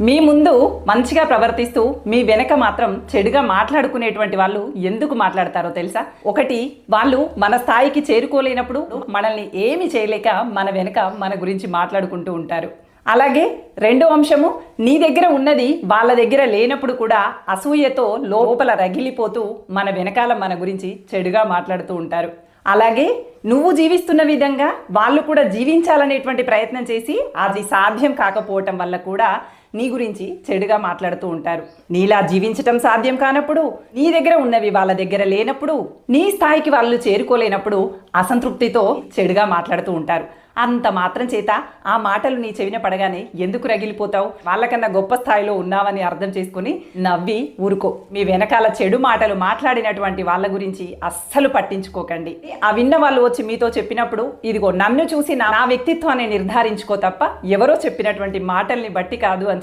మీ ముందు మంచిగా ప్రవర్తిస్తూ మీ వెనక మాత్రం చెడుగా మాట్లాడుకునేటువంటి వాళ్ళు ఎందుకు మాట్లాడతారో తెలుసా? ఒకటి, వాళ్ళు మన స్థాయికి చేరుకోలేనప్పుడు మనల్ని ఏమి చేయలేక మన వెనక మన గురించి మాట్లాడుకుంటూ ఉంటారు. అలాగే రెండో అంశము, నీ దగ్గర ఉన్నది వాళ్ళ దగ్గర లేనప్పుడు కూడా అసూయతో లోపల రగిలిపోతూ మన వెనకాల మన గురించి చెడుగా మాట్లాడుతూ ఉంటారు. అలాగే నువ్వు జీవిస్తున్న విధంగా వాళ్ళు కూడా జీవించాలనేటువంటి ప్రయత్నం చేసి అది సాధ్యం కాకపోవటం వల్ల కూడా నీ గురించి చెడుగా మాట్లాడుతూ ఉంటారు. నీలా జీవించటం సాధ్యం కానప్పుడు, నీ దగ్గర ఉన్నవి వాళ్ళ దగ్గర లేనప్పుడు, నీ స్థాయికి వాళ్ళు చేరుకోలేనప్పుడు అసంతృప్తితో చెడుగా మాట్లాడుతూ ఉంటారు. అంత మాత్రం చేత ఆ మాటలు నీ చెవిన పడగానే ఎందుకు రగిలిపోతావు? వాళ్ళకన్నా గొప్ప స్థాయిలో ఉన్నావని అర్థం చేసుకుని నవ్వి ఊరుకో. మీ వెనకాల చెడు మాటలు మాట్లాడినటువంటి వాళ్ళ గురించి అస్సలు పట్టించుకోకండి. ఆ విన్న వాళ్ళు వచ్చి మీతో చెప్పినప్పుడు, ఇదిగో నన్ను చూసి నా వ్యక్తిత్వాన్ని నిర్ధారించుకో తప్ప ఎవరో చెప్పినటువంటి మాటల్ని బట్టి కాదు అని